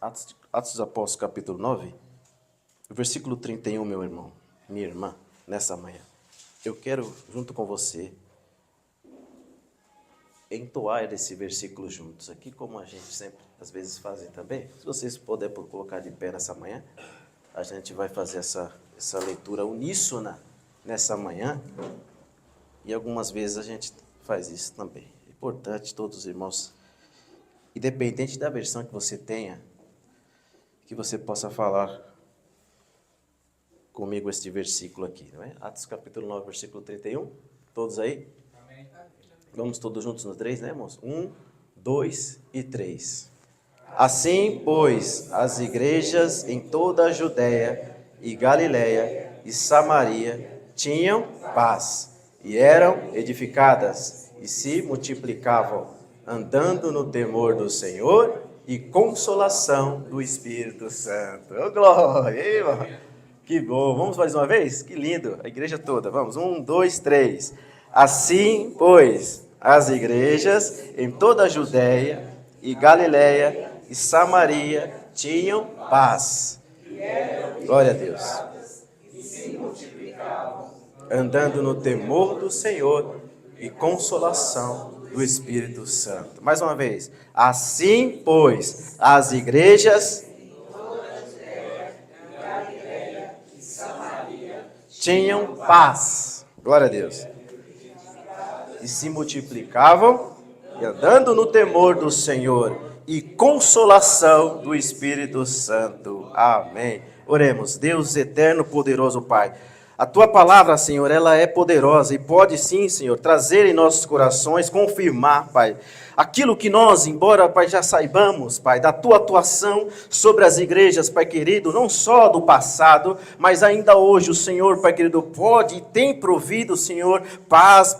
Atos dos Apóstolos, capítulo 9, versículo 31, meu irmão, minha irmã, nessa manhã. Eu quero, junto com você, entoar esse versículo juntos aqui, como a gente sempre, às vezes, faz também. Se vocês puderem colocar de pé nessa manhã, a gente vai fazer essa leitura uníssona nessa manhã. E algumas vezes a gente faz isso também. É importante, todos os irmãos, independente da versão que você tenha, que você possa falar comigo este versículo aqui, não é? Atos capítulo 9, versículo 31. Todos aí? Amém. Vamos todos juntos no 3, né, irmãos? 1, 2 e 3. Assim, pois, as igrejas em toda a Judéia e Galiléia e Samaria tinham paz, e eram edificadas, e se multiplicavam, andando no temor do Senhor e consolação do Espírito Santo. Ô, glória! Ei, irmão. Que bom! Vamos mais uma vez? Que lindo! A igreja toda. Vamos, 1, 2, 3. Assim, pois, as igrejas em toda a Judéia e Galiléia e Samaria tinham paz. Glória a Deus. Andando no temor do Senhor e consolação do Espírito Santo. Mais uma vez. Assim, pois, as igrejas tinham paz. Glória a Deus. E se multiplicavam, e andando no temor do Senhor e consolação do Espírito Santo. Amém. Oremos. Deus eterno, poderoso Pai. A Tua palavra, Senhor, ela é poderosa e pode sim, Senhor, trazer em nossos corações, confirmar, Pai, aquilo que nós, embora, Pai, já saibamos, Pai, da Tua atuação sobre as igrejas, Pai querido, não só do passado, mas ainda hoje o Senhor, Pai querido, pode e tem provido, Senhor, paz,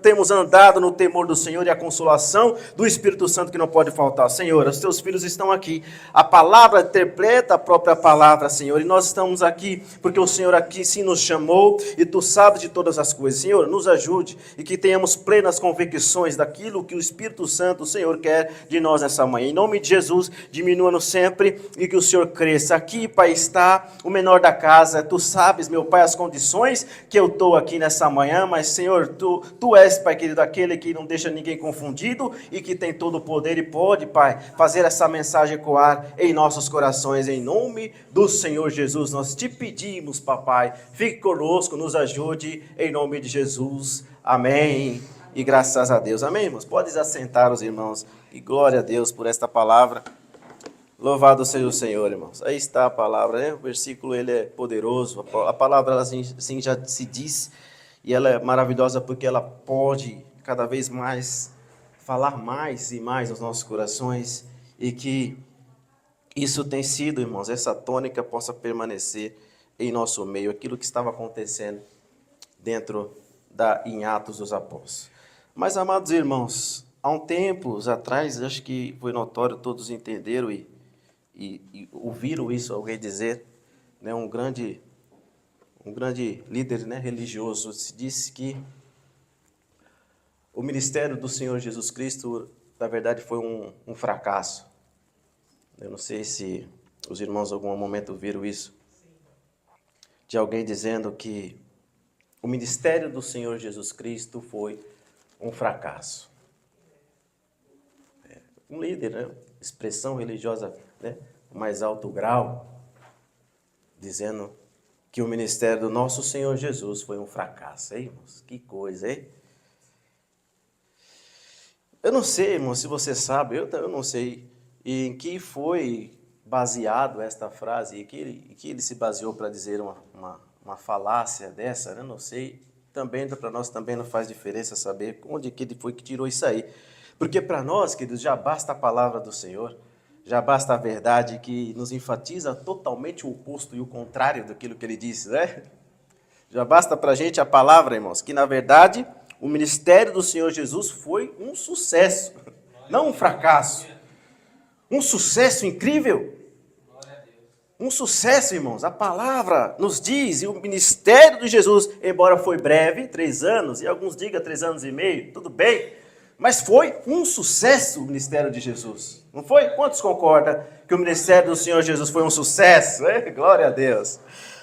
temos andado no temor do Senhor e a consolação do Espírito Santo que não pode faltar. Senhor, os Teus filhos estão aqui, a palavra interpreta a própria palavra, Senhor, e nós estamos aqui porque o Senhor aqui sim nos chamou e Tu sabes de todas as coisas. Senhor, nos ajude e que tenhamos plenas convicções daquilo que o Espírito Santo, o Senhor, quer de nós nessa manhã. Em nome de Jesus, diminua-nos sempre e que o Senhor cresça. Aqui, Pai, está o menor da casa. Tu sabes, meu Pai, as condições que eu estou aqui nessa manhã, mas, Senhor, Tu és, Pai querido, aquele que não deixa ninguém confundido e que tem todo o poder e pode, Pai, fazer essa mensagem ecoar em nossos corações. Em nome do Senhor Jesus, nós te pedimos, Papai, fique conosco, nos ajude, em nome de Jesus. Amém. E graças a Deus. Amém, irmãos? Podem assentar os irmãos. E glória a Deus por esta palavra. Louvado seja o Senhor, irmãos. Aí está a palavra, né? O versículo, ele é poderoso. A palavra, ela assim já se diz. E ela é maravilhosa porque ela pode cada vez mais falar mais e mais nos nossos corações. E que isso tem sido, irmãos, essa tônica possa permanecer em nosso meio. Aquilo que estava acontecendo dentro em Atos dos Apóstolos. Mas, amados irmãos, há um tempo atrás, acho que foi notório, todos entenderam e ouviram isso alguém dizer, né, um grande líder, né, religioso, disse que o ministério do Senhor Jesus Cristo, na verdade, foi um fracasso. Eu não sei se os irmãos em algum momento viram isso, de alguém dizendo que o ministério do Senhor Jesus Cristo foi um fracasso. Um líder, né? Expressão religiosa, né? O mais alto grau, dizendo que o ministério do nosso Senhor Jesus foi um fracasso. Hein, irmãos? Que coisa, hein? Eu não sei, irmão, se você sabe, eu não sei em que foi baseado esta frase, e que ele se baseou para dizer uma falácia dessa, né? Não sei. Também para nós também não faz diferença saber onde que ele foi que tirou isso aí. Porque para nós, queridos, já basta a palavra do Senhor, já basta a verdade que nos enfatiza totalmente o oposto e o contrário daquilo que ele disse, né? Já basta para a gente a palavra, irmãos, que na verdade o ministério do Senhor Jesus foi um sucesso, não um fracasso. Um sucesso incrível. Um sucesso, irmãos. A palavra nos diz, e o ministério de Jesus, embora foi breve, 3 anos, e alguns digam 3 anos e meio, tudo bem. Mas foi um sucesso o ministério de Jesus. Não foi? Quantos concordam que o ministério do Senhor Jesus foi um sucesso? Glória a Deus.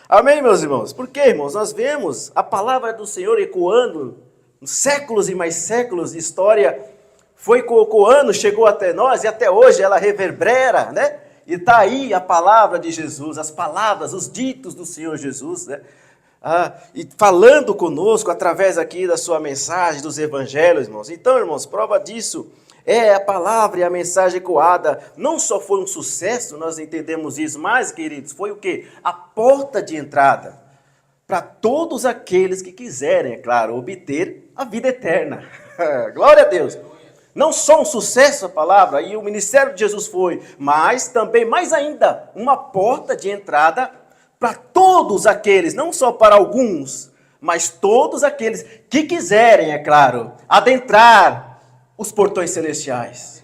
Amém, meus irmãos? Por quê, irmãos? Nós vemos a palavra do Senhor ecoando séculos e mais séculos de história. Foi ecoando, chegou até nós e até hoje ela reverbera, né? E está aí a palavra de Jesus, as palavras, os ditos do Senhor Jesus, né? E falando conosco através aqui da sua mensagem, dos evangelhos, irmãos. Então, irmãos, prova disso é a palavra e a mensagem ecoada. Não só foi um sucesso, nós entendemos isso, mas, queridos, foi o quê? A porta de entrada para todos aqueles que quiserem, é claro, obter a vida eterna. Glória a Deus. Não só um sucesso a palavra, e o ministério de Jesus foi, mas também, mais ainda, uma porta de entrada para todos aqueles, não só para alguns, mas todos aqueles que quiserem, é claro, adentrar os portões celestiais.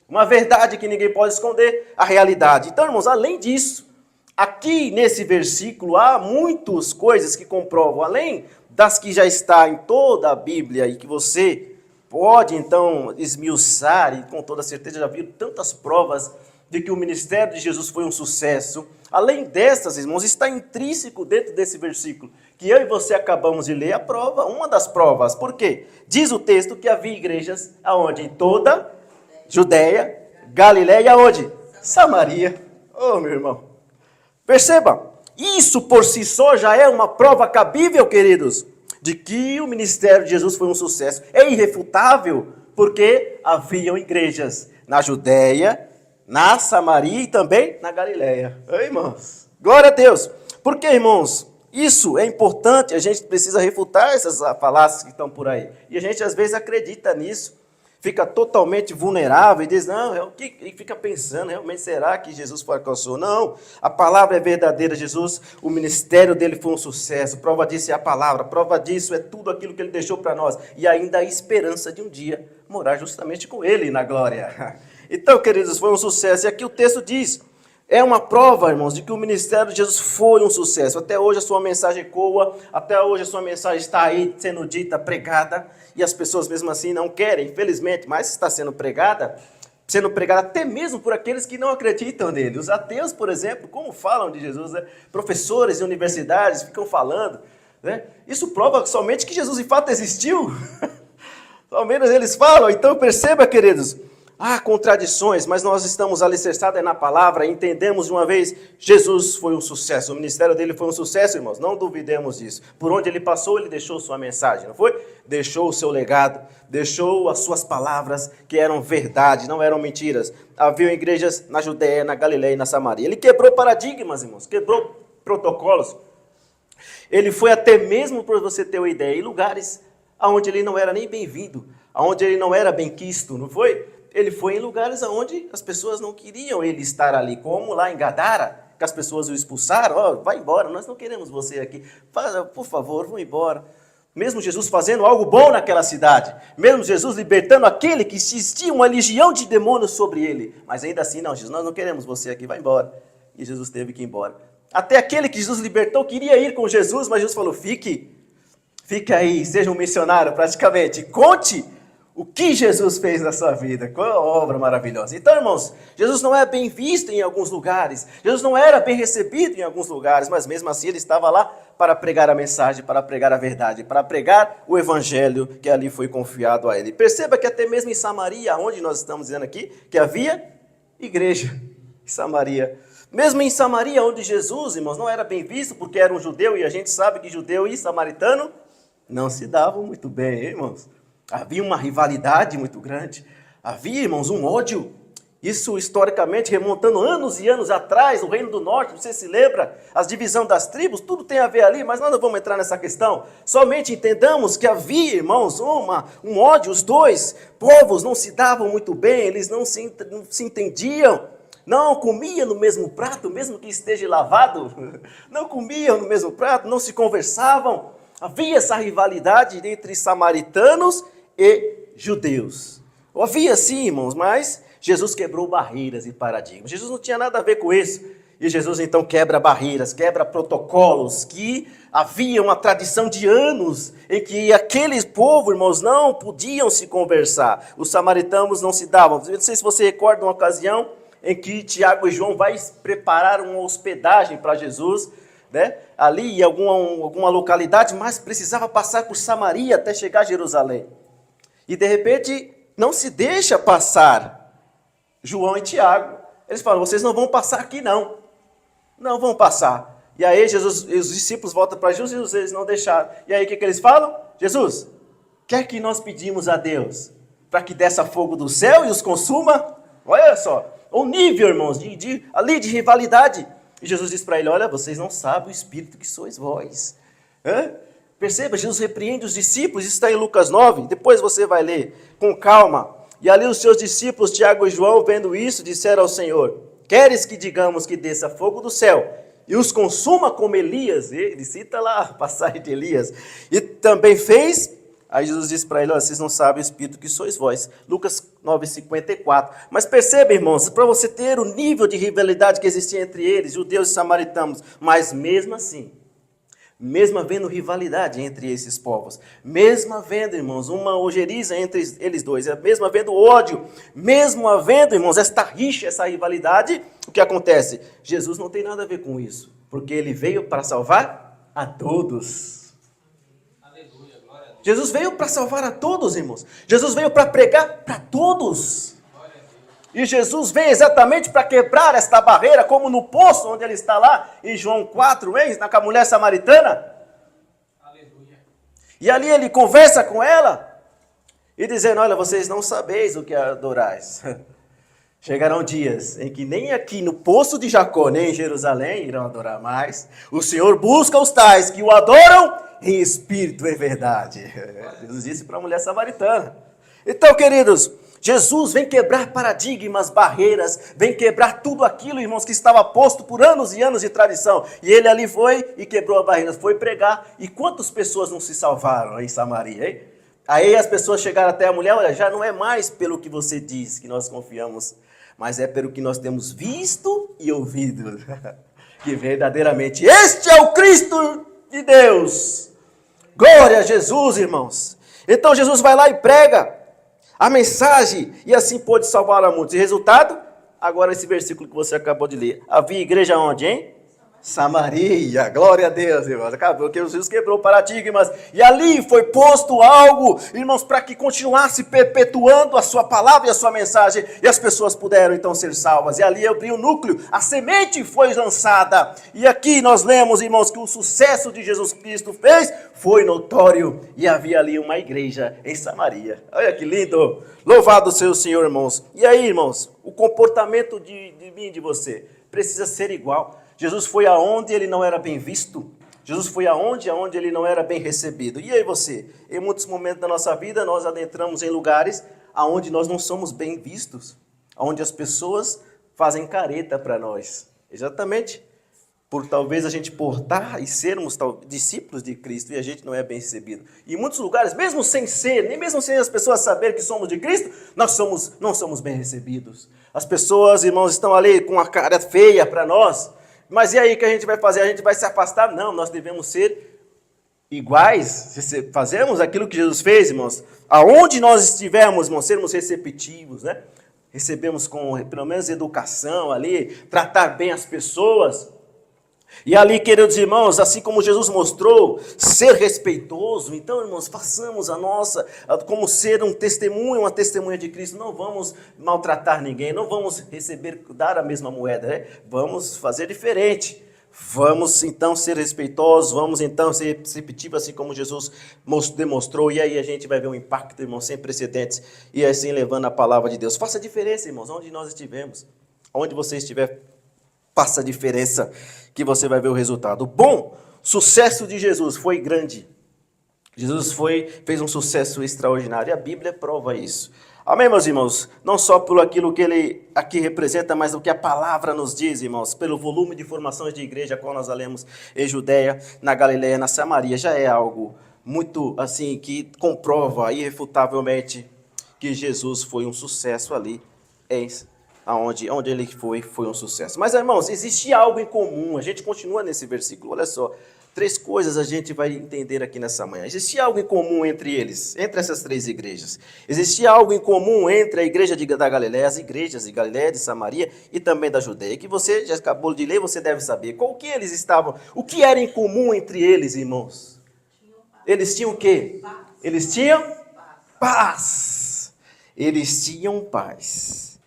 Uma verdade que ninguém pode esconder, a realidade. Então, irmãos, além disso, aqui nesse versículo há muitas coisas que comprovam, além das que já está em toda a Bíblia e que você pode, então, esmiuçar, e com toda certeza já viu tantas provas de que o ministério de Jesus foi um sucesso. Além dessas, irmãos, está intrínseco dentro desse versículo, que eu e você acabamos de ler a prova, uma das provas. Por quê? Diz o texto que havia igrejas aonde? Em toda Judeia, Galiléia e aonde? Samaria. Oh, meu irmão. Perceba, isso por si só já é uma prova cabível, queridos, de que o ministério de Jesus foi um sucesso. É irrefutável, porque haviam igrejas na Judéia, na Samaria e também na Galiléia. Irmãos, glória a Deus. Porque, irmãos, isso é importante, a gente precisa refutar essas falácias que estão por aí. E a gente às vezes acredita nisso, fica totalmente vulnerável e diz, não, e fica pensando, realmente será que Jesus fracassou? Não, a palavra é verdadeira, Jesus, o ministério dele foi um sucesso, prova disso é a palavra, prova disso é tudo aquilo que ele deixou para nós, e ainda a esperança de um dia morar justamente com ele na glória. Então, queridos, foi um sucesso, e aqui o texto diz, é uma prova, irmãos, de que o ministério de Jesus foi um sucesso. Até hoje a sua mensagem ecoa, até hoje a sua mensagem está aí sendo dita, pregada, e as pessoas mesmo assim não querem, infelizmente, mas está sendo pregada até mesmo por aqueles que não acreditam nele. Os ateus, por exemplo, como falam de Jesus, né? Professores de universidades ficam falando, né? Isso prova somente que Jesus de fato existiu. Ao menos eles falam. Então perceba, queridos, há contradições, mas nós estamos alicerçados na palavra, entendemos de uma vez, Jesus foi um sucesso, o ministério dele foi um sucesso, irmãos, não duvidemos disso. Por onde ele passou, ele deixou sua mensagem, não foi? Deixou o seu legado, deixou as suas palavras, que eram verdade, não eram mentiras. Havia igrejas na Judéia, na Galiléia e na Samaria. Ele quebrou paradigmas, irmãos, quebrou protocolos. Ele foi até mesmo, para você ter uma ideia, em lugares onde ele não era nem bem-vindo, onde ele não era bem-quisto, não foi? Ele foi em lugares onde as pessoas não queriam ele estar ali, como lá em Gadara, que as pessoas o expulsaram. Vai embora, nós não queremos você aqui. Por favor, vão embora. Mesmo Jesus fazendo algo bom naquela cidade, mesmo Jesus libertando aquele que existia uma legião de demônios sobre ele, mas ainda assim, não, Jesus, nós não queremos você aqui, vai embora. E Jesus teve que ir embora. Até aquele que Jesus libertou queria ir com Jesus, mas Jesus falou, fique aí, seja um missionário praticamente, conte o que Jesus fez na sua vida, qual obra maravilhosa. Então, irmãos, Jesus não é bem visto em alguns lugares, Jesus não era bem recebido em alguns lugares, mas mesmo assim ele estava lá para pregar a mensagem, para pregar a verdade, para pregar o evangelho que ali foi confiado a ele. Perceba que até mesmo em Samaria, onde nós estamos dizendo aqui, que havia igreja em Samaria. Mesmo em Samaria, onde Jesus, irmãos, não era bem visto, porque era um judeu, e a gente sabe que judeu e samaritano não se davam muito bem, hein, irmãos? Havia uma rivalidade muito grande, havia, irmãos, um ódio. Isso historicamente, remontando anos e anos atrás, o Reino do Norte, você se lembra? As divisões das tribos, tudo tem a ver ali, mas nós não vamos entrar nessa questão. Somente entendamos que havia, irmãos, um ódio, os dois povos não se davam muito bem, eles não se entendiam, não comiam no mesmo prato, mesmo que esteja lavado, não comiam no mesmo prato, não se conversavam. Havia essa rivalidade entre samaritanos e judeus. Havia sim, irmãos, mas Jesus quebrou barreiras e paradigmas. Jesus não tinha nada a ver com isso. E Jesus então quebra barreiras, quebra protocolos, que havia uma tradição de anos em que aqueles povos, irmãos, não podiam se conversar. Os samaritanos não se davam. Não sei se você recorda uma ocasião em que Tiago e João vai preparar uma hospedagem para Jesus, né? Ali em alguma localidade, mas precisava passar por Samaria até chegar a Jerusalém. E de repente não se deixa passar João e Tiago. Eles falam, vocês não vão passar aqui não. Não vão passar. E aí os discípulos voltam para Jesus, eles não deixaram. E aí o que eles falam? Jesus, quer que nós pedimos a Deus para que desça fogo do céu e os consuma? Olha só, o nível, irmãos, ali de rivalidade. E Jesus diz para ele, olha, vocês não sabem o espírito que sois vós. Perceba, Jesus repreende os discípulos, isso está em Lucas 9, depois você vai ler com calma. E ali os seus discípulos, Tiago e João, vendo isso, disseram ao Senhor, queres que digamos que desça fogo do céu e os consuma como Elias? Ele cita lá a passagem de Elias. E também fez, aí Jesus disse para ele, olha, vocês não sabem o espírito que sois vós. Lucas 9,54. Mas perceba, irmãos, para você ter o nível de rivalidade que existia entre eles, judeus e samaritanos, mas mesmo assim, mesmo havendo rivalidade entre esses povos, mesmo havendo, irmãos, uma ojeriza entre eles dois, mesmo havendo ódio, mesmo havendo, irmãos, esta rixa, essa rivalidade, o que acontece? Jesus não tem nada a ver com isso, porque ele veio para salvar a todos. Aleluia, glória a Deus. Jesus veio para salvar a todos, irmãos. Jesus veio para pregar para todos. E Jesus vem exatamente para quebrar esta barreira, como no poço onde ele está lá, em João 4, na mulher samaritana. Aleluia. E ali ele conversa com ela, e dizendo, olha, vocês não sabeis o que adorais. Chegarão dias em que nem aqui no poço de Jacó, nem em Jerusalém irão adorar mais. O Senhor busca os tais que o adoram em espírito e verdade. Jesus disse para a mulher samaritana. Então, queridos, Jesus vem quebrar paradigmas, barreiras, vem quebrar tudo aquilo, irmãos, que estava posto por anos e anos de tradição. E ele ali foi e quebrou a barreira, foi pregar. E quantas pessoas não se salvaram em Samaria, hein? Aí as pessoas chegaram até a mulher, olha, já não é mais pelo que você diz que nós confiamos, mas é pelo que nós temos visto e ouvido. Que verdadeiramente este é o Cristo de Deus. Glória a Jesus, irmãos. Então Jesus vai lá e prega a mensagem, e assim pôde salvar a muitos. E resultado? Agora esse versículo que você acabou de ler. Havia igreja onde, hein? Samaria, glória a Deus, irmãos. Acabou que Jesus quebrou paradigmas. E ali foi posto algo, irmãos, para que continuasse perpetuando a sua palavra e a sua mensagem. E as pessoas puderam então ser salvas. E ali abriu o núcleo, a semente foi lançada. E aqui nós lemos, irmãos, que o sucesso de Jesus Cristo fez foi notório. E havia ali uma igreja em Samaria. Olha que lindo. Louvado seja o Senhor, irmãos. E aí, irmãos, o comportamento de mim e de você precisa ser igual. Jesus foi aonde ele não era bem visto. Jesus foi aonde ele não era bem recebido. E aí você? Em muitos momentos da nossa vida, nós adentramos em lugares aonde nós não somos bem vistos. Onde as pessoas fazem careta para nós. Exatamente. Por talvez a gente portar e sermos discípulos de Cristo e a gente não é bem recebido. E em muitos lugares, mesmo sem ser, nem mesmo sem as pessoas saberem que somos de Cristo, nós não somos bem recebidos. As pessoas, irmãos, estão ali com a cara feia para nós. Mas e aí, o que a gente vai fazer? A gente vai se afastar? Não, nós devemos ser iguais. Fazemos aquilo que Jesus fez, irmãos. Aonde nós estivermos, irmãos, sermos receptivos, né? Recebemos com, pelo menos, educação ali, tratar bem as pessoas. E ali, queridos irmãos, assim como Jesus mostrou, ser respeitoso, então, irmãos, façamos a nossa, como ser um testemunho, uma testemunha de Cristo. Não vamos maltratar ninguém, não vamos dar a mesma moeda, né? Vamos fazer diferente. Vamos, então, ser respeitosos, vamos, então, ser receptivos, assim como Jesus demonstrou. E aí a gente vai ver um impacto, irmãos, sem precedentes, e assim levando a palavra de Deus. Faça a diferença, irmãos, onde nós estivermos, onde você estiver, faça a diferença, que você vai ver o resultado. O bom sucesso de Jesus foi grande. Jesus fez um sucesso extraordinário. E a Bíblia prova isso. Amém, meus irmãos? Não só por aquilo que ele aqui representa, mas o que a palavra nos diz, irmãos. Pelo volume de formações de igreja, qual nós lemos em Judeia, na Galileia, na Samaria. Já é algo muito, assim, que comprova irrefutavelmente que Jesus foi um sucesso ali em onde ele foi um sucesso. Mas, irmãos, existia algo em comum. A gente continua nesse versículo. Olha só, 3 coisas a gente vai entender aqui nessa manhã. Existia algo em comum entre eles, entre essas 3 igrejas. Existia algo em comum entre a igreja da Galiléia, as igrejas de Galiléia, de Samaria e também da Judeia, que você já acabou de ler, você deve saber. O que era em comum entre eles, irmãos? Eles tinham o quê? Eles tinham paz. Eles tinham paz.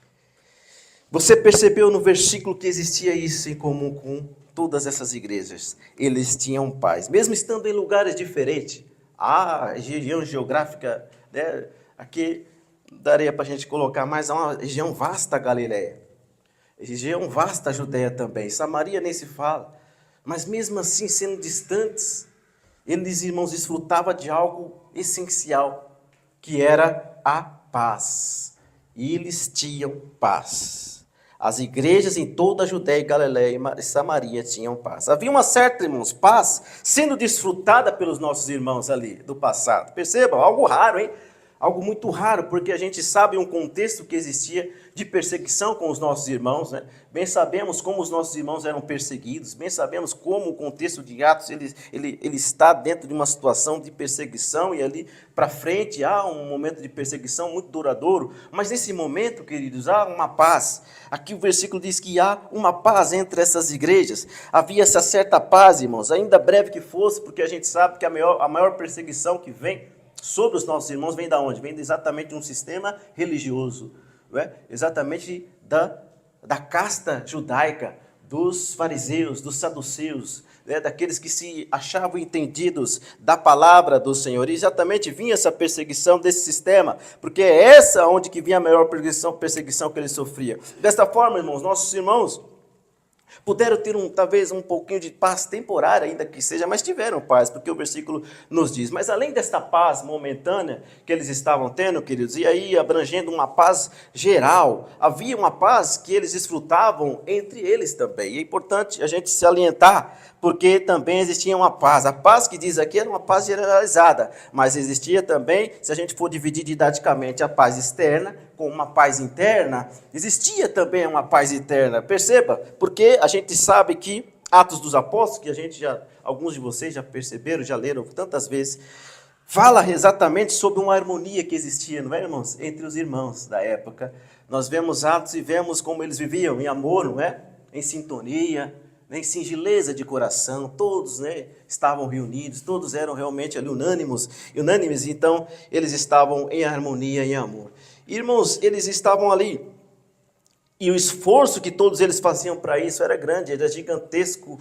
Você percebeu no versículo que existia isso em comum com todas essas igrejas? Eles tinham paz, mesmo estando em lugares diferentes. A região geográfica, né, aqui daria para a gente colocar mais uma região vasta, a Galiléia. Região vasta, a Judéia também. Samaria nem se fala. Mas mesmo assim, sendo distantes, eles, irmãos, desfrutavam de algo essencial, que era a paz. E eles tinham paz. As igrejas em toda a Judéia e Galiléia e Samaria tinham paz. Havia uma certa, irmãos, paz sendo desfrutada pelos nossos irmãos ali do passado. Percebam, algo raro, hein? Algo muito raro, porque a gente sabe um contexto que existia de perseguição com os nossos irmãos, né? Bem sabemos como os nossos irmãos eram perseguidos, bem sabemos como o contexto de Atos ele está dentro de uma situação de perseguição, e ali para frente há um momento de perseguição muito duradouro, mas nesse momento, queridos, há uma paz. Aqui o versículo diz que há uma paz entre essas igrejas. Havia essa certa paz, irmãos, ainda breve que fosse, porque a gente sabe que a maior perseguição que vem sobre os nossos irmãos vem de onde? Vem exatamente de um sistema religioso, não é? Exatamente da casta judaica, dos fariseus, dos saduceus, né? Daqueles que se achavam entendidos da palavra do Senhor. E exatamente vinha essa perseguição desse sistema, porque é essa onde que vinha a maior perseguição que ele sofria. Desta forma, irmãos, nossos irmãos puderam ter talvez um pouquinho de paz temporária, ainda que seja, mas tiveram paz, porque o versículo nos diz. Mas além desta paz momentânea que eles estavam tendo, queridos, e aí abrangendo uma paz geral, havia uma paz que eles desfrutavam entre eles também. E é importante a gente se alientar, porque também existia uma paz. A paz que diz aqui era uma paz generalizada, mas existia também, se a gente for dividir didaticamente, a paz externa com uma paz interna, existia também uma paz interna. Perceba, porque a gente sabe que Atos dos Apóstolos, que alguns de vocês já perceberam, já leram tantas vezes, fala exatamente sobre uma harmonia que existia, não é, irmãos? Entre os irmãos da época. Nós vemos Atos e vemos como eles viviam em amor, não é? Em sintonia, em singeleza de coração, todos, né, estavam reunidos, todos eram realmente ali unânimes, então eles estavam em harmonia e em amor. Irmãos, eles estavam ali, e o esforço que todos eles faziam para isso era grande, era gigantesco,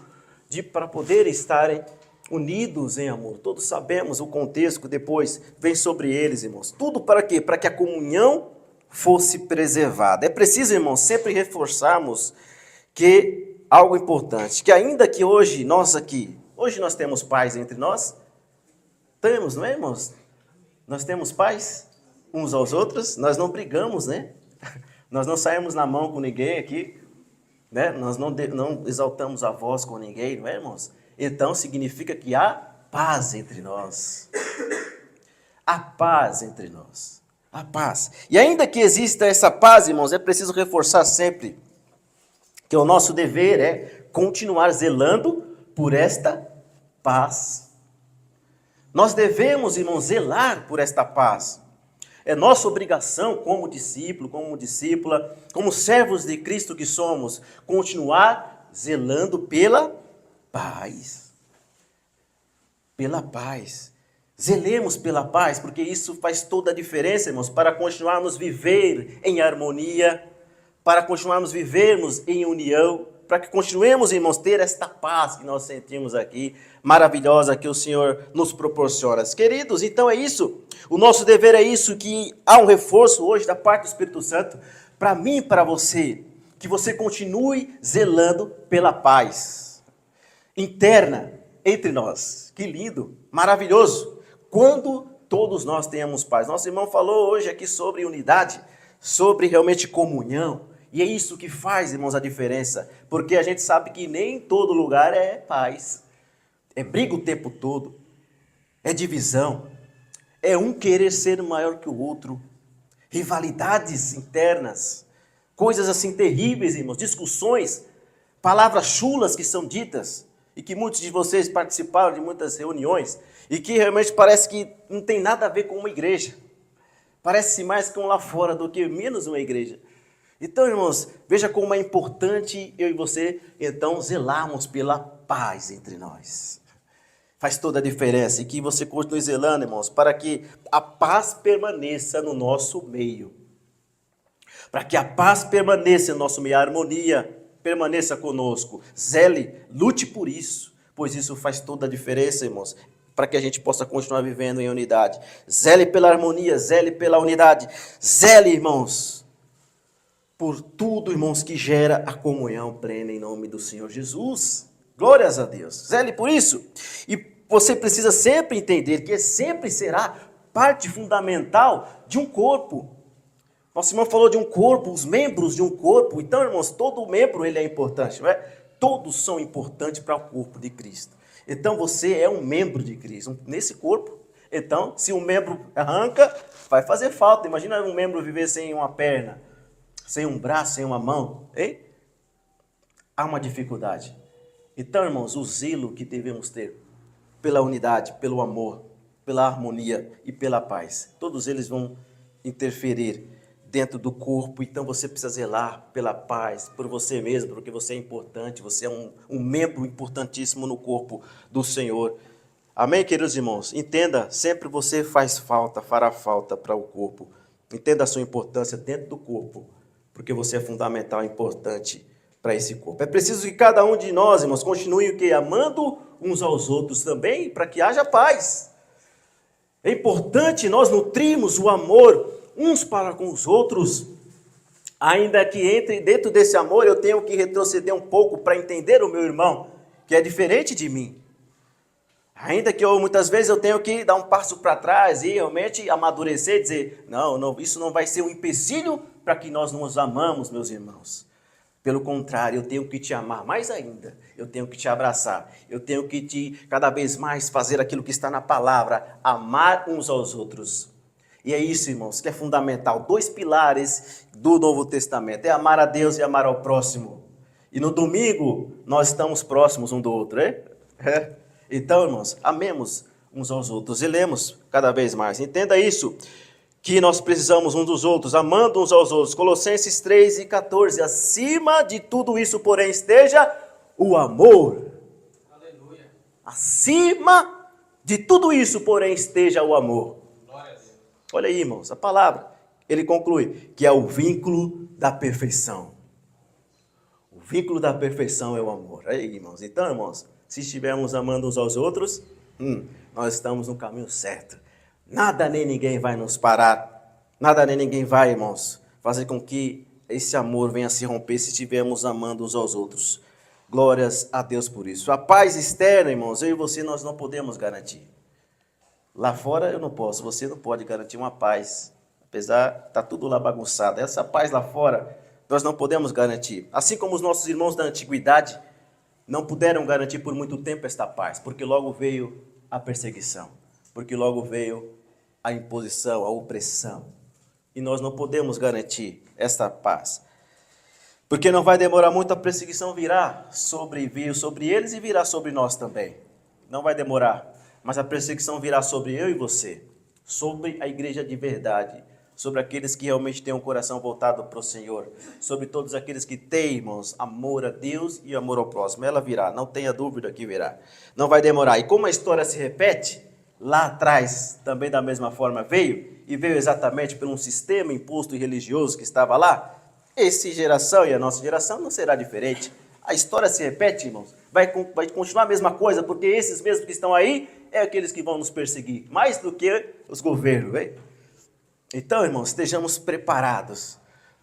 para poder estarem unidos em amor. Todos sabemos o contexto que depois vem sobre eles, irmãos. Tudo para quê? Para que a comunhão fosse preservada. É preciso, irmãos, sempre reforçarmos que algo importante, que ainda que hoje nós temos paz entre nós, temos, não é, irmãos? Nós temos paz uns aos outros, nós não brigamos, né? Nós não saímos na mão com ninguém aqui, né? Nós não exaltamos a voz com ninguém, não é, irmãos? Então significa que há paz entre nós. Há paz entre nós. Há paz. E ainda que exista essa paz, irmãos, é preciso reforçar sempre que o nosso dever é continuar zelando por esta paz. Nós devemos, irmãos, zelar por esta paz. É nossa obrigação como discípulo, como discípula, como servos de Cristo que somos, continuar zelando pela paz. Pela paz. Zelemos pela paz, porque isso faz toda a diferença, irmãos, para continuarmos viver em harmonia, para continuarmos vivermos em união, para que continuemos, irmãos, ter esta paz que nós sentimos aqui, maravilhosa, que o Senhor nos proporciona. Queridos, então é isso. O nosso dever é isso, que há um reforço hoje da parte do Espírito Santo, para mim e para você, que você continue zelando pela paz interna entre nós. Que lindo, maravilhoso, quando todos nós tenhamos paz. Nosso irmão falou hoje aqui sobre unidade, sobre realmente comunhão. E é isso que faz, irmãos, a diferença. Porque a gente sabe que nem em todo lugar é paz. É briga o tempo todo. É divisão. É um querer ser maior que o outro. Rivalidades internas. Coisas assim terríveis, irmãos, discussões, palavras chulas que são ditas, e que muitos de vocês participaram de muitas reuniões, e que realmente parece que não tem nada a ver com uma igreja. Parece mais com lá fora do que menos uma igreja. Então, irmãos, veja como é importante eu e você, então, zelarmos pela paz entre nós. Faz toda a diferença. E que você continue zelando, irmãos, para que a paz permaneça no nosso meio. Para que a paz permaneça no nosso meio, a harmonia permaneça conosco. Zele, lute por isso, pois isso faz toda a diferença, irmãos, para que a gente possa continuar vivendo em unidade. Zele pela harmonia, zele pela unidade. Zele, irmãos, por tudo, irmãos, que gera a comunhão plena em nome do Senhor Jesus. Glórias a Deus. Zele por isso. E você precisa sempre entender que sempre será parte fundamental de um corpo. Nosso irmão falou de um corpo, os membros de um corpo. Então, irmãos, todo membro ele é importante, não é? Todos são importantes para o corpo de Cristo. Então, você é um membro de Cristo, nesse corpo. Então, se um membro arranca, vai fazer falta. Imagina um membro viver sem uma perna, sem um braço, sem uma mão, hein? Há uma dificuldade. Então, irmãos, o zelo que devemos ter pela unidade, pelo amor, pela harmonia e pela paz, todos eles vão interferir dentro do corpo. Então, você precisa zelar pela paz, por você mesmo, porque você é importante, você é um membro importantíssimo no corpo do Senhor. Amém, queridos irmãos? Entenda, sempre você faz falta, fará falta para o corpo. Entenda a sua importância dentro do corpo, porque você é fundamental e importante para esse corpo. É preciso que cada um de nós, irmãos, continue o quê? Amando uns aos outros também, para que haja paz. É importante nós nutrirmos o amor uns para com os outros, ainda que dentro desse amor eu tenho que retroceder um pouco para entender o meu irmão, que é diferente de mim. Ainda que muitas vezes eu tenho que dar um passo para trás e realmente amadurecer e dizer, não, isso não vai ser um empecilho para que nós nos amamos, meus irmãos. Pelo contrário, eu tenho que te amar mais ainda, eu tenho que te abraçar, eu tenho que cada vez mais fazer aquilo que está na palavra, amar uns aos outros. E é isso, irmãos, que é fundamental. 2 pilares do Novo Testamento, é amar a Deus e amar ao próximo. E no domingo, nós estamos próximos um do outro, é? Então, irmãos, amemos uns aos outros, zelemos cada vez mais. Entenda isso, que nós precisamos uns dos outros, amando uns aos outros. Colossenses 3:14, acima de tudo isso, porém, esteja o amor. Aleluia. Acima de tudo isso, porém, esteja o amor. Olha aí, irmãos, a palavra, ele conclui que é o vínculo da perfeição. O vínculo da perfeição é o amor. Aí, irmãos, então, irmãos, se estivermos amando uns aos outros, nós estamos no caminho certo. Nada nem ninguém vai nos parar. Nada nem ninguém vai, irmãos, fazer com que esse amor venha se romper se estivermos amando uns aos outros. Glórias a Deus por isso. A paz externa, irmãos, eu e você, nós não podemos garantir. Lá fora eu não posso, você não pode garantir uma paz, apesar está tudo lá bagunçado. Essa paz lá fora nós não podemos garantir. Assim como os nossos irmãos da antiguidade não puderam garantir por muito tempo esta paz, porque logo veio a perseguição, porque logo veio a imposição, a opressão. E nós não podemos garantir esta paz, porque não vai demorar muito, a perseguição veio sobre eles e virá sobre nós também. Não vai demorar. Mas a perseguição virá sobre eu e você, sobre a igreja de verdade, sobre aqueles que realmente têm um coração voltado para o Senhor, sobre todos aqueles que têm, irmãos, amor a Deus e amor ao próximo. Ela virá, não tenha dúvida que virá. Não vai demorar. E como a história se repete, lá atrás também da mesma forma veio, e veio exatamente por um sistema imposto e religioso que estava lá, essa geração e a nossa geração não será diferente. A história se repete, irmãos, vai continuar a mesma coisa, porque esses mesmos que estão aí, é aqueles que vão nos perseguir, mais do que os governos, hein? Então, irmãos, estejamos preparados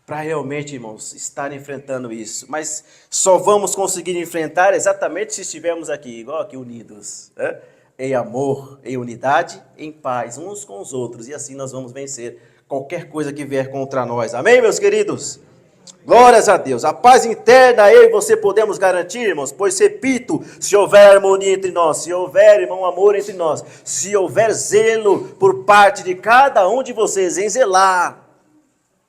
para realmente, irmãos, estar enfrentando isso. Mas só vamos conseguir enfrentar exatamente se estivermos aqui, igual aqui, unidos, né? Em amor, em unidade, em paz, uns com os outros. E assim nós vamos vencer qualquer coisa que vier contra nós. Amém, meus queridos? Glórias a Deus. A paz interna eu e você podemos garantir, irmãos, pois repito, se houver harmonia entre nós, se houver, irmão, amor entre nós, se houver zelo por parte de cada um de vocês em zelar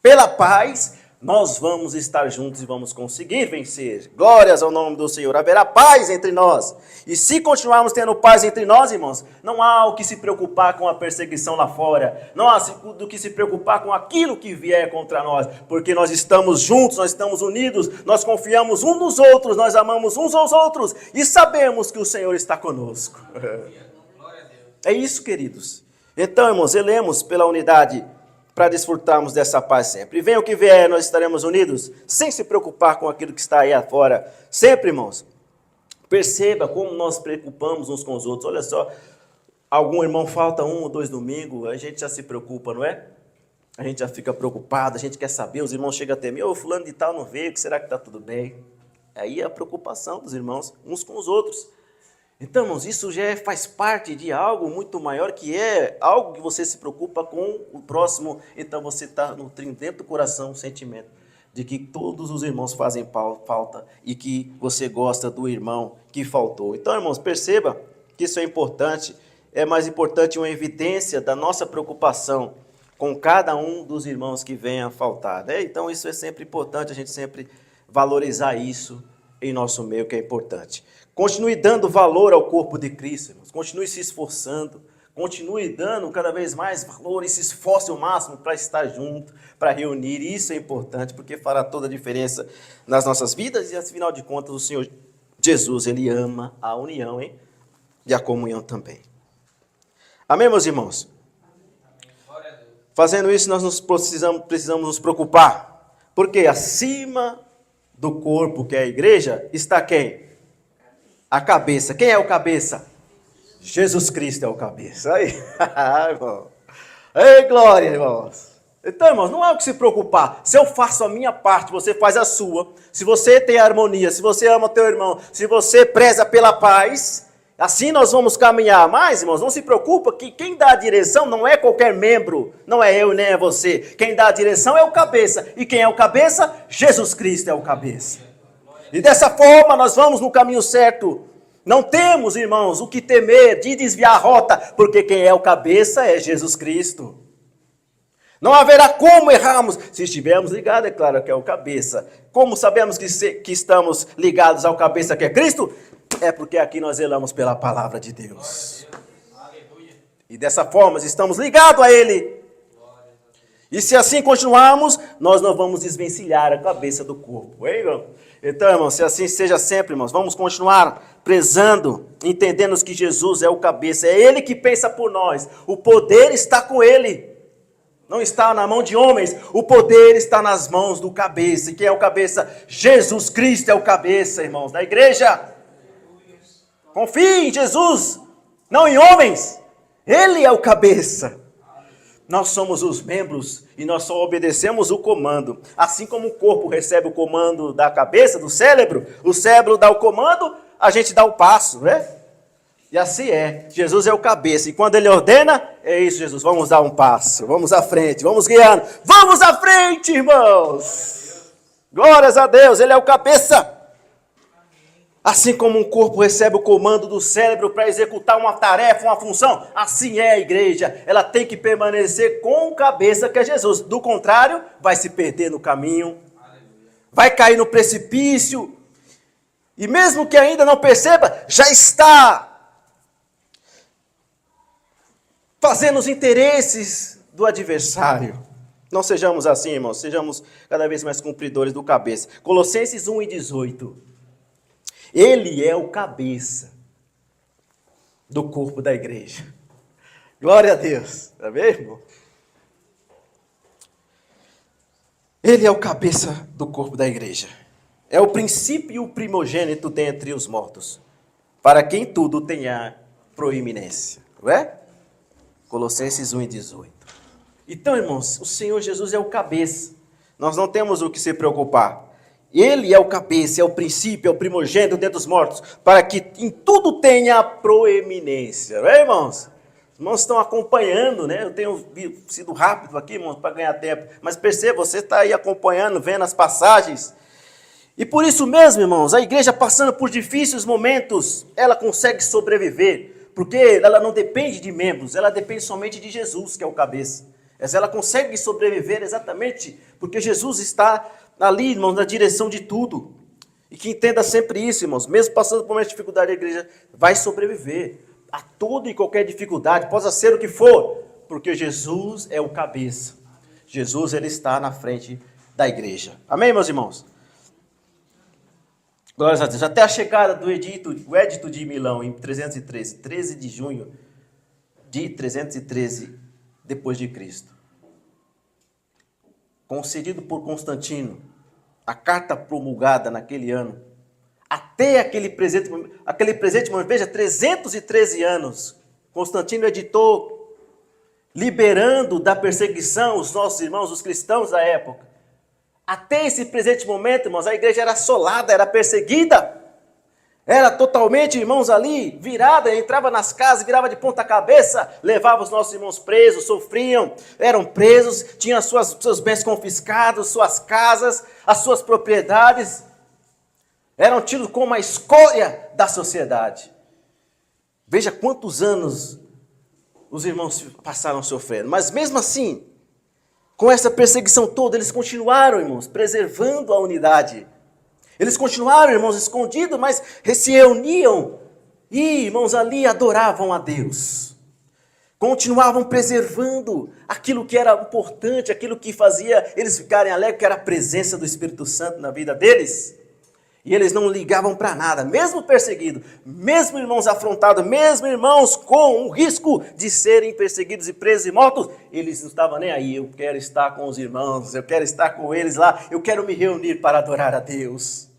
pela paz, nós vamos estar juntos e vamos conseguir vencer. Glórias ao nome do Senhor. Haverá paz entre nós. E se continuarmos tendo paz entre nós, irmãos, não há o que se preocupar com a perseguição lá fora. Não há do que se preocupar com aquilo que vier contra nós. Porque nós estamos juntos, nós estamos unidos, nós confiamos uns nos outros, nós amamos uns aos outros e sabemos que o Senhor está conosco. É isso, queridos. Então, irmãos, zelemos pela unidade para desfrutarmos dessa paz sempre. E venha o que vier, nós estaremos unidos, sem se preocupar com aquilo que está aí afora. Sempre, irmãos, perceba como nós preocupamos uns com os outros. Olha só, algum irmão falta 1 ou 2 domingos, a gente já se preocupa, não é? A gente já fica preocupado, a gente quer saber, os irmãos chegam até mim, ô, fulano de tal não veio, será que está tudo bem? Aí é a preocupação dos irmãos uns com os outros. Então, irmãos, isso já faz parte de algo muito maior, que é algo que você se preocupa com o próximo. Então, você está nutrindo dentro do coração o sentimento de que todos os irmãos fazem falta e que você gosta do irmão que faltou. Então, irmãos, perceba que isso é importante. É mais importante uma evidência da nossa preocupação com cada um dos irmãos que venha a faltar, né? Então, isso é sempre importante, a gente sempre valorizar isso em nosso meio, que é importante. Continue dando valor ao corpo de Cristo, irmãos. Continue se esforçando. Continue dando cada vez mais valor e se esforce ao máximo para estar junto, para reunir. E isso é importante, porque fará toda a diferença nas nossas vidas. E, afinal de contas, o Senhor Jesus, Ele ama a união, hein? E a comunhão também. Amém, meus irmãos? Fazendo isso, nós precisamos nos preocupar. Porque acima do corpo, que é a igreja, está quem? A cabeça. Quem é o cabeça? Jesus Cristo é o cabeça. Aí, irmão. Ei, glória, irmãos. Então, irmãos, não há o que se preocupar. Se eu faço a minha parte, você faz a sua. Se você tem harmonia, se você ama o teu irmão, se você preza pela paz, assim nós vamos caminhar. Mas, irmãos, não se preocupa que quem dá a direção não é qualquer membro. Não é eu, nem é você. Quem dá a direção é o cabeça. E quem é o cabeça? Jesus Cristo é o cabeça. E dessa forma nós vamos no caminho certo. Não temos, irmãos, o que temer de desviar a rota, porque quem é o cabeça é Jesus Cristo. Não haverá como errarmos se estivermos ligados, é claro que é o cabeça. Como sabemos que estamos ligados ao cabeça que é Cristo? É porque aqui nós zelamos pela palavra de Deus. E dessa forma estamos ligados a Ele. E se assim continuarmos, nós não vamos desvencilhar a cabeça do corpo. Hein, irmão? Então, irmãos, se assim seja sempre, irmãos, vamos continuar prezando, entendendo que Jesus é o cabeça. É Ele que pensa por nós. O poder está com Ele. Não está na mão de homens. O poder está nas mãos do cabeça. E quem é o cabeça? Jesus Cristo é o cabeça, irmãos, da igreja. Confie em Jesus, não em homens. Ele é o cabeça. Nós somos os membros e nós só obedecemos o comando. Assim como o corpo recebe o comando da cabeça, do cérebro, o cérebro dá o comando, a gente dá o passo, né? E assim é. Jesus é o cabeça. E quando Ele ordena, é isso, Jesus. Vamos dar um passo. Vamos à frente. Vamos guiando. Vamos à frente, irmãos. Glórias a Deus. Ele é o cabeça. Assim como um corpo recebe o comando do cérebro para executar uma tarefa, uma função, assim é a igreja. Ela tem que permanecer com o cabeça que é Jesus. Do contrário, vai se perder no caminho, vai cair no precipício. E mesmo que ainda não perceba, já está fazendo os interesses do adversário. Não sejamos assim, irmãos. Sejamos cada vez mais cumpridores do cabeça. Colossenses 1:18. Ele é o cabeça do corpo da igreja. Glória a Deus. Está bem, irmão? Ele é o cabeça do corpo da igreja. É o princípio e o primogênito dentre os mortos, para quem tudo tenha proeminência. Não é? Colossenses 1:18. Então, irmãos, o Senhor Jesus é o cabeça. Nós não temos o que se preocupar. Ele é o cabeça, é o princípio, é o primogênito dentre os mortos, para que em tudo tenha proeminência. Não é, irmãos? Os irmãos estão acompanhando, né? Eu tenho sido rápido aqui, irmãos, para ganhar tempo. Mas perceba, você está aí acompanhando, vendo as passagens. E por isso mesmo, irmãos, a igreja passando por difíceis momentos, ela consegue sobreviver. Porque ela não depende de membros, ela depende somente de Jesus, que é o cabeça. Mas ela consegue sobreviver exatamente porque Jesus está ali, irmãos, na direção de tudo. E que entenda sempre isso, irmãos. Mesmo passando por uma dificuldade, a igreja vai sobreviver a toda e qualquer dificuldade, possa ser o que for, porque Jesus é o cabeça. Jesus, ele está na frente da igreja. Amém, meus irmãos? Glórias a Deus. Até a chegada do o Edito de Milão, em 313, 13 de junho de 313 depois de Cristo. Concedido por Constantino, a carta promulgada naquele ano, até aquele presente, veja, 313 anos, Constantino editou, liberando da perseguição os nossos irmãos, os cristãos da época. Até esse presente momento, irmãos, a igreja era assolada, era perseguida, era totalmente, irmãos, ali, virada, entrava nas casas, virava de ponta cabeça, levava os nossos irmãos presos, sofriam, eram presos, tinham seus bens confiscados, suas casas, as suas propriedades, eram tidos como a escória da sociedade. Veja quantos anos os irmãos passaram sofrendo, mas mesmo assim, com essa perseguição toda, eles continuaram, irmãos, preservando a unidade. Eles continuaram, irmãos, escondidos, mas se reuniam e, irmãos, ali adoravam a Deus. Continuavam preservando aquilo que era importante, aquilo que fazia eles ficarem alegres, que era a presença do Espírito Santo na vida deles. E eles não ligavam para nada, mesmo perseguidos, mesmo irmãos afrontados, mesmo irmãos com o risco de serem perseguidos e presos e mortos, eles não estavam nem aí. Eu quero estar com os irmãos, eu quero estar com eles lá, eu quero me reunir para adorar a Deus.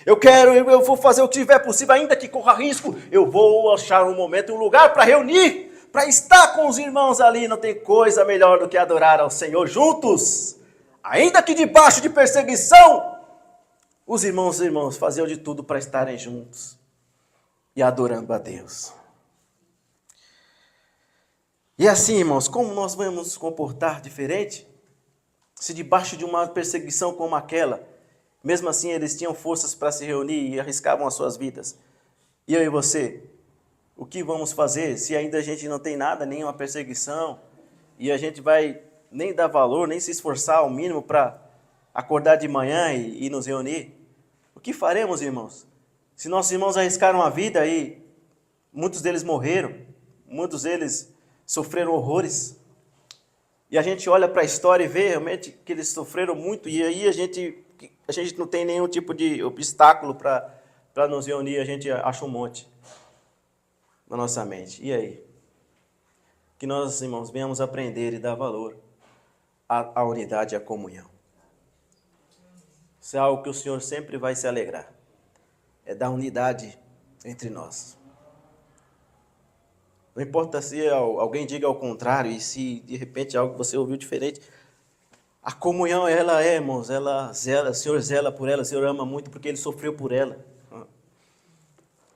Eu vou fazer o que tiver possível, ainda que corra risco, eu vou achar um momento, um lugar para reunir, para estar com os irmãos ali. Não tem coisa melhor do que adorar ao Senhor juntos, ainda que debaixo de perseguição. Os irmãos faziam de tudo para estarem juntos e adorando a Deus. E assim, irmãos, como nós vamos nos comportar diferente? Se debaixo de uma perseguição como aquela, mesmo assim eles tinham forças para se reunir e arriscavam as suas vidas. E eu e você, o que vamos fazer se ainda a gente não tem nada, nenhuma perseguição, e a gente vai nem dar valor, nem se esforçar ao mínimo para acordar de manhã e nos reunir? O que faremos, irmãos? Se nossos irmãos arriscaram a vida e muitos deles morreram, muitos deles sofreram horrores, e a gente olha para a história e vê realmente que eles sofreram muito, e aí a gente não tem nenhum tipo de obstáculo para nos reunir, a gente acha um monte na nossa mente. E aí? Que nós, irmãos, venhamos aprender e dar valor à unidade e à comunhão. Isso é algo que o Senhor sempre vai se alegrar. É da unidade entre nós. Não importa se alguém diga ao contrário e se de repente algo você ouviu diferente. A comunhão, ela é, irmãos, o Senhor zela por ela, o Senhor ama muito porque Ele sofreu por ela.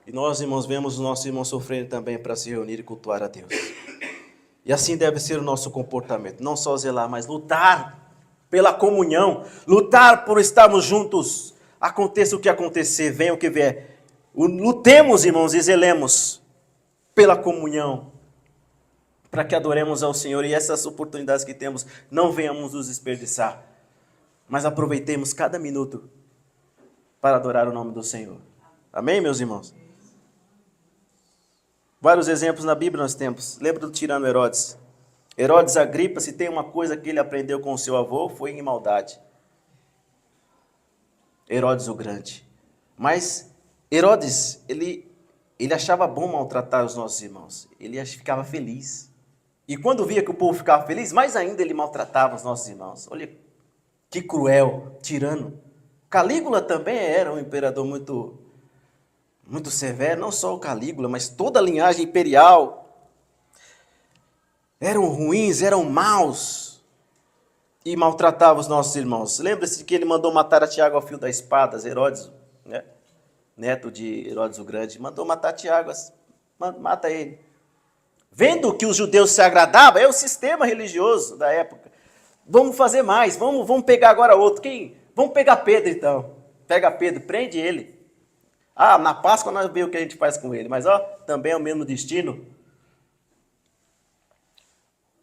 E nós, irmãos, vemos os nossos irmãos sofrendo também para se reunir e cultuar a Deus. E assim deve ser o nosso comportamento. Não só zelar, mas lutar pela comunhão, lutar por estarmos juntos, aconteça o que acontecer, venha o que vier. Lutemos, irmãos, e zelemos pela comunhão, para que adoremos ao Senhor e essas oportunidades que temos, não venhamos nos desperdiçar, mas aproveitemos cada minuto para adorar o nome do Senhor. Amém, meus irmãos? Vários exemplos na Bíblia nós temos. Lembra do tirano Herodes? Herodes Agripa, se tem uma coisa que ele aprendeu com o seu avô, foi em maldade. Herodes o Grande. Mas Herodes, ele achava bom maltratar os nossos irmãos. Ele ficava feliz. E quando via que o povo ficava feliz, mais ainda ele maltratava os nossos irmãos. Olha que cruel, tirano. Calígula também era um imperador muito severo. Não só o Calígula, mas toda a linhagem imperial. Eram ruins, eram maus e maltratavam os nossos irmãos. Lembra-se que ele mandou matar a Tiago ao fio da espada, Herodes, né? Neto de Herodes o Grande, mandou matar Tiago, mata ele. Vendo que os judeus se agradavam, é o sistema religioso da época. Vamos fazer mais, vamos pegar agora outro. Vamos pegar Pedro então. Pega Pedro, prende ele. Na Páscoa nós vemos o que a gente faz com ele, mas também é o mesmo destino.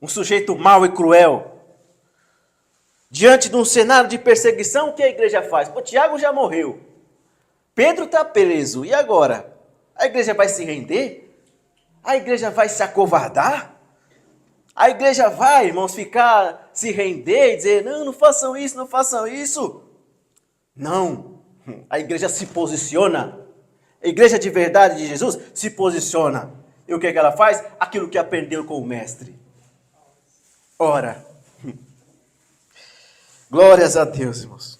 um sujeito mau e cruel. Diante de um cenário de perseguição, o que a igreja faz? Pô, Tiago já morreu. Pedro está preso. E agora? A igreja vai se render? A igreja vai se acovardar? A igreja vai, irmãos, se render e dizer, não façam isso, não façam isso. Não. A igreja se posiciona. A igreja de verdade de Jesus se posiciona. E o que ela faz? Aquilo que aprendeu com o mestre. Ora. Glórias a Deus, irmãos.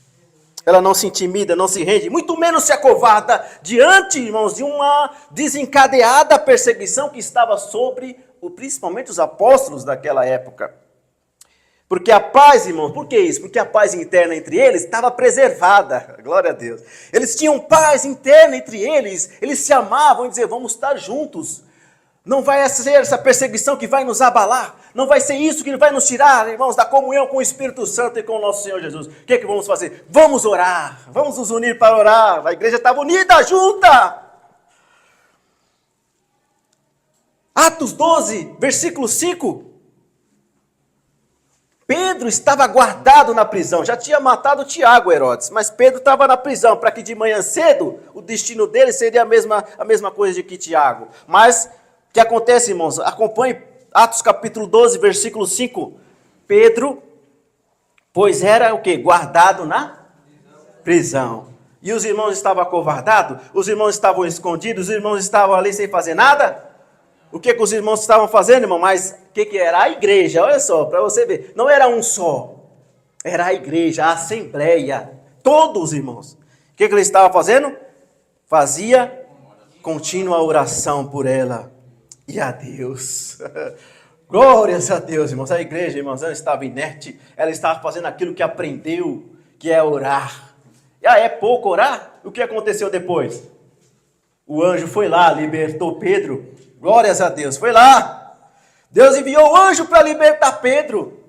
Ela não se intimida, não se rende, muito menos se acovarda diante, irmãos, de uma desencadeada perseguição que estava sobre, principalmente os apóstolos daquela época. Porque a paz, irmãos, por que isso? Porque a paz interna entre eles estava preservada, glória a Deus. Eles tinham paz interna entre eles se amavam e diziam, vamos estar juntos. Não vai ser essa perseguição que vai nos abalar. Não vai ser isso que vai nos tirar, irmãos, da comunhão com o Espírito Santo e com o nosso Senhor Jesus. O que vamos fazer? Vamos orar. Vamos nos unir para orar. A igreja estava unida, junta. Atos 12, versículo 5. Pedro estava guardado na prisão. Já tinha matado Tiago, Herodes. Mas Pedro estava na prisão para que de manhã cedo o destino dele seria a mesma coisa de que Tiago. Mas o que acontece, irmãos? Acompanhe Atos capítulo 12, versículo 5. Pedro, pois era o quê? Guardado na prisão. E os irmãos estavam acovardados? Os irmãos estavam escondidos? Os irmãos estavam ali sem fazer nada? O que os irmãos estavam fazendo, irmão? Mas o que era? A igreja, olha só, para você ver. Não era um só. Era a igreja, a assembleia. Todos os irmãos. O que eles estavam fazendo? Fazia contínua oração por ela. E a Deus. Glórias a Deus, irmãos. A igreja, irmãos, ela estava inerte. Ela estava fazendo aquilo que aprendeu, que é orar. E é pouco orar? O que aconteceu depois? O anjo foi lá, libertou Pedro. Glórias a Deus. Foi lá. Deus enviou o anjo para libertar Pedro.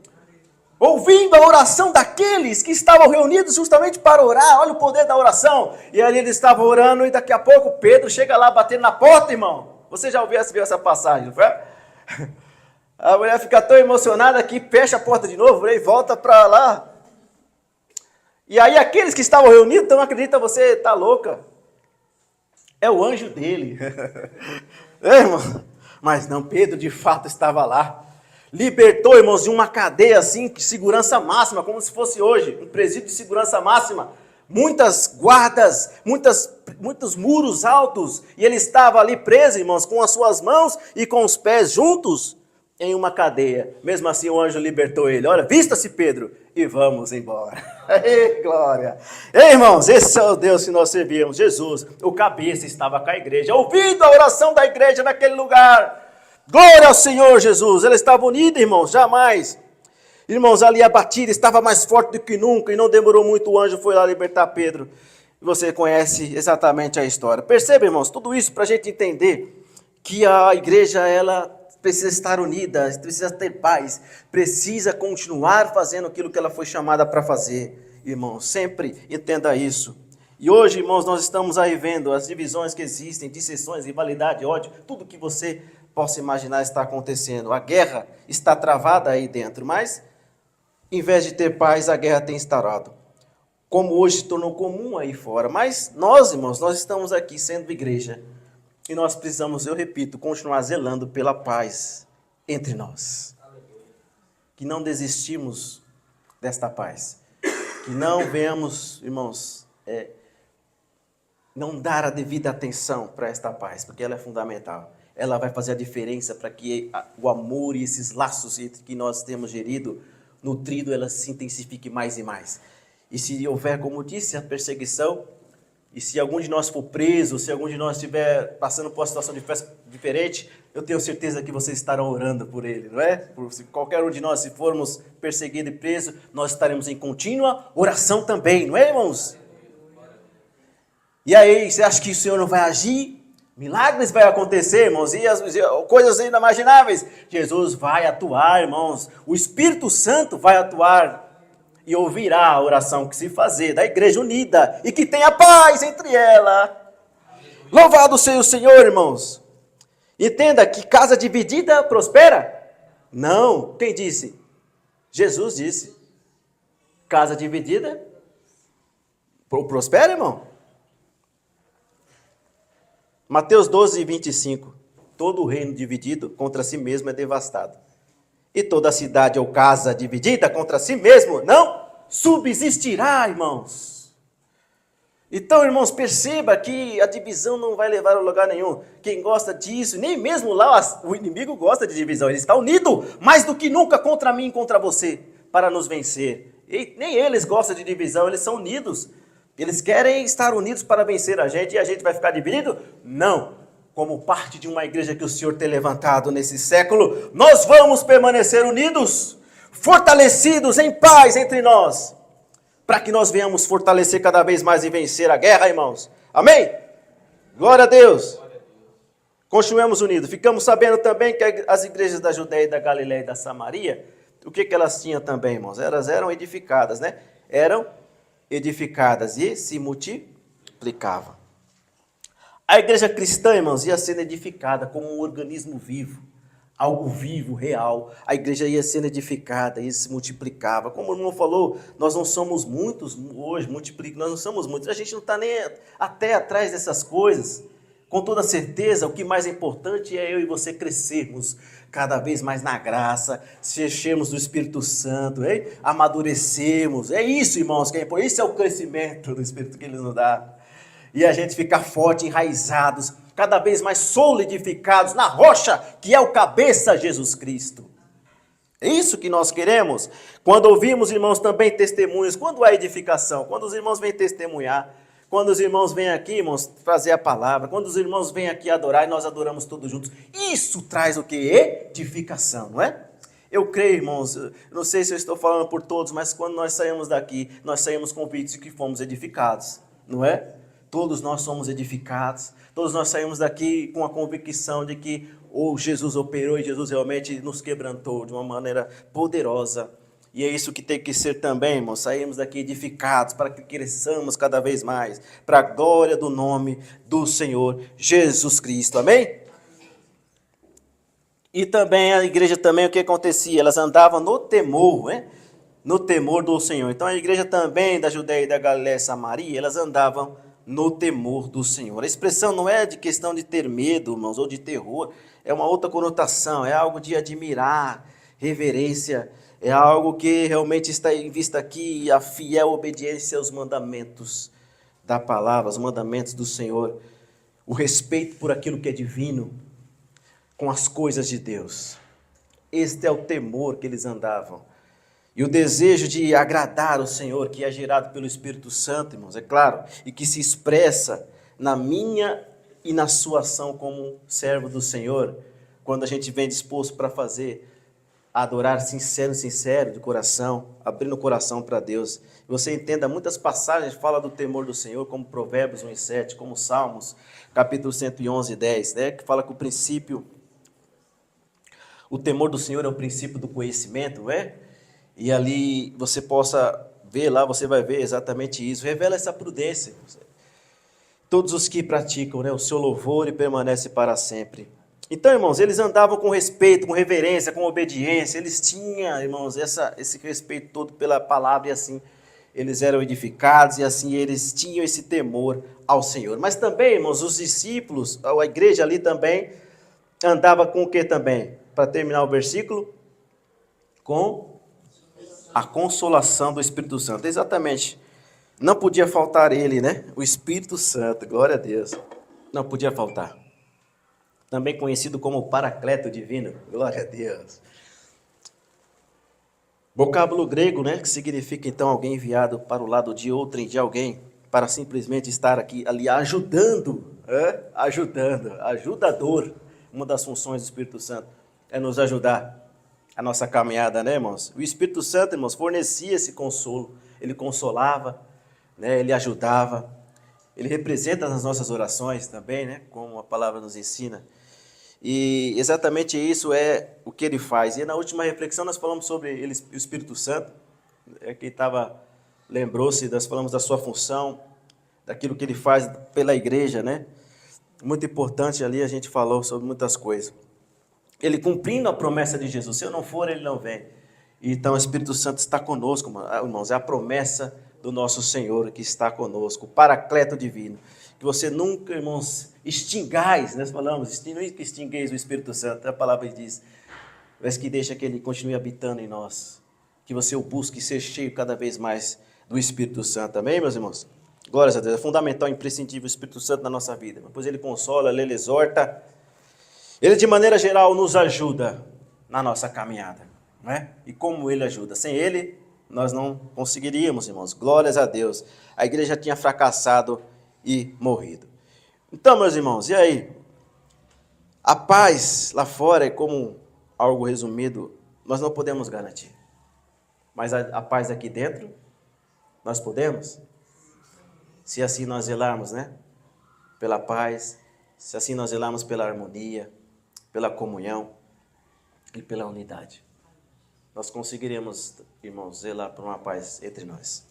Ouvindo a oração daqueles que estavam reunidos justamente para orar. Olha o poder da oração. E ali eles estavam orando e daqui a pouco Pedro chega lá batendo na porta, irmão. Você já viu essa passagem, não foi? A mulher fica tão emocionada que fecha a porta de novo e volta para lá. E aí aqueles que estavam reunidos, então acredita, você está louca. É o anjo dele. É, irmão? Mas não, Pedro de fato estava lá. Libertou, irmãos, de uma cadeia assim, de segurança máxima, como se fosse hoje, um presídio de segurança máxima. Muitas guardas, muitos muros altos, e ele estava ali preso, irmãos, com as suas mãos e com os pés juntos em uma cadeia. Mesmo assim o anjo libertou ele. Olha, vista-se Pedro e vamos embora. Ei, glória! Ei, irmãos, esse é o Deus que nós servimos, Jesus. O cabeça estava com a igreja, ouvindo a oração da igreja naquele lugar. Glória ao Senhor Jesus. Ela estava unida, irmãos, jamais. Irmãos, ali abatida, estava mais forte do que nunca, e não demorou muito, o anjo foi lá libertar Pedro. E você conhece exatamente a história. Perceba, irmãos, tudo isso para a gente entender que a igreja, ela precisa estar unida, precisa ter paz, precisa continuar fazendo aquilo que ela foi chamada para fazer. Irmãos, sempre entenda isso. E hoje, irmãos, nós estamos aí vendo as divisões que existem, dissensões, rivalidade, ódio, tudo que você possa imaginar está acontecendo. A guerra está travada aí dentro, mas em vez de ter paz, a guerra tem instaurado. Como hoje se tornou comum aí fora. Mas nós, irmãos, nós estamos aqui sendo igreja. E nós precisamos, eu repito, continuar zelando pela paz entre nós. Que não desistimos desta paz. Que não venhamos, irmãos, não dar a devida atenção para esta paz, porque ela é fundamental. Ela vai fazer a diferença para que o amor e esses laços que nós temos gerido, nutrido, ela se intensifique mais e mais. E se houver, como disse, a perseguição, e se algum de nós for preso, se algum de nós estiver passando por uma situação diferente, eu tenho certeza que vocês estarão orando por ele, não é? Se qualquer um de nós, se formos perseguido e preso, nós estaremos em contínua oração também, não é, irmãos? E aí, você acha que o Senhor não vai agir? Milagres vai acontecer, irmãos, e coisas inimagináveis. Jesus vai atuar, irmãos. O Espírito Santo vai atuar e ouvirá a oração que se fazer da igreja unida e que tenha paz entre ela. Louvado seja o Senhor, irmãos. Entenda que casa dividida prospera? Não, quem disse? Jesus disse. Casa dividida, prospera, irmão? Mateus 12, 25. Todo reino dividido contra si mesmo é devastado. E toda cidade ou casa dividida contra si mesmo não subsistirá, irmãos. Então, irmãos, perceba que a divisão não vai levar a lugar nenhum. Quem gosta disso, nem mesmo lá o inimigo gosta de divisão. Ele está unido mais do que nunca contra mim e contra você, para nos vencer. E nem eles gostam de divisão, eles são unidos. Eles querem estar unidos para vencer a gente e a gente vai ficar dividido? Não. Como parte de uma igreja que o Senhor tem levantado nesse século, nós vamos permanecer unidos, fortalecidos em paz entre nós, para que nós venhamos fortalecer cada vez mais e vencer a guerra, irmãos. Amém? Glória a Deus. Continuemos unidos. Ficamos sabendo também que as igrejas da Judeia, da Galileia e da Samaria, o que elas tinham também, irmãos? Elas eram edificadas, né? Eram edificadas e se multiplicavam. A igreja cristã, irmãos, ia sendo edificada como um organismo vivo. Algo vivo, real. A igreja ia sendo edificada e se multiplicava. Como o irmão falou, nós não somos muitos hoje, nós não somos muitos. A gente não está nem até atrás dessas coisas. Com toda certeza, o que mais é importante é eu e você crescermos cada vez mais na graça, se enchermos do Espírito Santo, hein? Amadurecermos. É isso, irmãos, que é importante. Esse é o crescimento do Espírito que Ele nos dá. E a gente ficar forte, enraizados, cada vez mais solidificados na rocha, que é o cabeça Jesus Cristo. É isso que nós queremos. Quando ouvimos, irmãos, também testemunhos, quando há edificação, quando os irmãos vêm testemunhar, quando os irmãos vêm aqui, irmãos, trazer a palavra, quando os irmãos vêm aqui adorar e nós adoramos todos juntos, isso traz o que? Edificação, não é? Eu creio, irmãos, não sei se eu estou falando por todos, mas quando nós saímos daqui, nós saímos convictos de que fomos edificados, não é? Todos nós somos edificados, todos nós saímos daqui com a convicção de que Jesus operou e Jesus realmente nos quebrantou de uma maneira poderosa. E é isso que tem que ser também, irmãos, saímos daqui edificados para que cresçamos cada vez mais, para a glória do nome do Senhor Jesus Cristo, amém? E também a igreja também, o que acontecia? Elas andavam no temor, né? No temor do Senhor. Então a igreja também da Judeia e da Galileia e Samaria, elas andavam no temor do Senhor. A expressão não é de questão de ter medo, irmãos, ou de terror, é uma outra conotação, é algo de admirar, reverência, é algo que realmente está em vista aqui, a fiel obediência aos mandamentos da palavra, os mandamentos do Senhor, o respeito por aquilo que é divino, com as coisas de Deus. Este é o temor que eles andavam. E o desejo de agradar o Senhor, que é gerado pelo Espírito Santo, irmãos, é claro, e que se expressa na minha e na sua ação como servo do Senhor, quando a gente vem disposto para fazer, adorar sincero de coração, abrindo o coração para Deus. Você entenda, muitas passagens falam do temor do Senhor, como Provérbios 1:7, como Salmos, capítulo 111:10, né, que fala que o temor do Senhor é o princípio do conhecimento, não é? E ali você possa ver lá, você vai ver exatamente isso. Revela essa prudência. Todos os que praticam, né, o seu louvor e permanece para sempre. Então, irmãos, eles andavam com respeito, com reverência, com obediência. Eles tinham, irmãos, esse respeito todo pela palavra e assim eles eram edificados e assim eles tinham esse temor ao Senhor. Mas também, irmãos, os discípulos, a igreja ali também andava com o que também? Para terminar o versículo, com a consolação do Espírito Santo. Exatamente. Não podia faltar ele, né? O Espírito Santo, glória a Deus. Não podia faltar. Também conhecido como Paracleto Divino, glória a Deus. Vocábulo grego, né? Que significa então alguém enviado para o lado de outrem, de alguém, para simplesmente estar aqui, ali, ajudando, ajudador. Uma das funções do Espírito Santo é nos ajudar a nossa caminhada, né, irmãos? O Espírito Santo, irmãos, fornecia esse consolo. Ele consolava, né? Ele ajudava. Ele representa nas nossas orações também, né? Como a palavra nos ensina. E exatamente isso é o que ele faz. E na última reflexão nós falamos sobre ele, o Espírito Santo. Quem lembrou-se, nós falamos da sua função, daquilo que ele faz pela igreja, né? Muito importante ali, a gente falou sobre muitas coisas. Ele cumprindo a promessa de Jesus. Se eu não for, ele não vem. Então o Espírito Santo está conosco, irmãos. É a promessa do nosso Senhor que está conosco, o Paracleto divino. Que você nunca, irmãos, extingais, nós falamos, nunca extingueis o Espírito Santo, a palavra diz, mas que deixa que ele continue habitando em nós. Que você o busque ser cheio cada vez mais do Espírito Santo. Amém, meus irmãos? Glórias a Deus. É fundamental, imprescindível o Espírito Santo na nossa vida. Pois ele consola, ele exorta. Ele, de maneira geral, nos ajuda na nossa caminhada. Não é? E como ele ajuda? Sem ele, nós não conseguiríamos, irmãos. Glórias a Deus. A igreja tinha fracassado e morrido. Então, meus irmãos, e aí? A paz lá fora é como algo resumido, nós não podemos garantir. Mas a paz aqui dentro, nós podemos? Se assim nós zelarmos, né? Pela paz, se assim nós zelarmos pela harmonia, pela comunhão e pela unidade. Nós conseguiremos, irmãos, zelar por uma paz entre nós.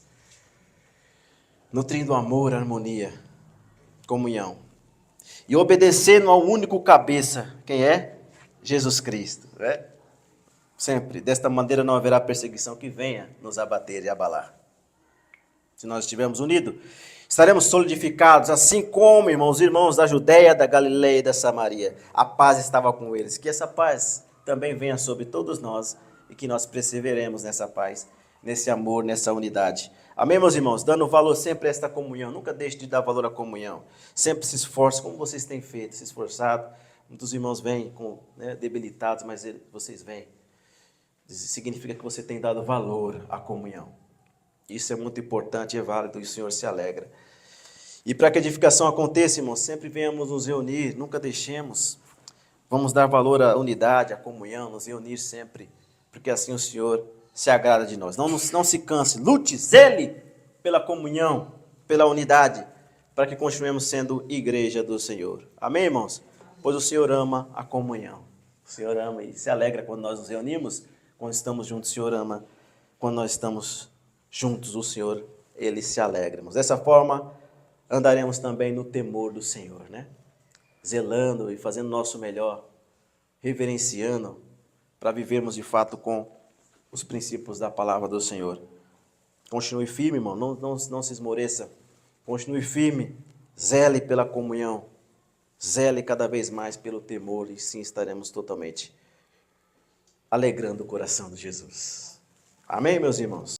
Nutrindo amor, harmonia, comunhão. E obedecendo ao único cabeça, quem é? Jesus Cristo. Né? Sempre. Desta maneira não haverá perseguição que venha nos abater e abalar. Se nós estivermos unidos, estaremos solidificados, assim como, irmãos, irmãos da Judéia, da Galileia e da Samaria. A paz estava com eles. Que essa paz também venha sobre todos nós e que nós perseveremos nessa paz, nesse amor, nessa unidade. Amém, meus irmãos? Dando valor sempre a esta comunhão. Nunca deixe de dar valor à comunhão. Sempre se esforce, como vocês têm feito, se esforçado. Muitos irmãos vêm debilitados, mas vocês vêm. Significa que você tem dado valor à comunhão. Isso é muito importante e é válido, e o Senhor se alegra. E para que a edificação aconteça, irmãos, sempre venhamos nos reunir, nunca deixemos. Vamos dar valor à unidade, à comunhão, nos reunir sempre, porque assim o Senhor se agrada de nós. Não se canse, lute, zele pela comunhão, pela unidade, para que continuemos sendo igreja do Senhor. Amém, irmãos? Pois o Senhor ama a comunhão. O Senhor ama e se alegra quando nós nos reunimos, quando estamos juntos. O Senhor ama quando nós estamos juntos. O Senhor, Ele se alegra. Dessa forma, andaremos também no temor do Senhor, né? Zelando e fazendo o nosso melhor, reverenciando, para vivermos de fato com os princípios da palavra do Senhor. Continue firme, irmão, não se esmoreça. Continue firme, zele pela comunhão, zele cada vez mais pelo temor, e sim estaremos totalmente alegrando o coração de Jesus. Amém, meus irmãos?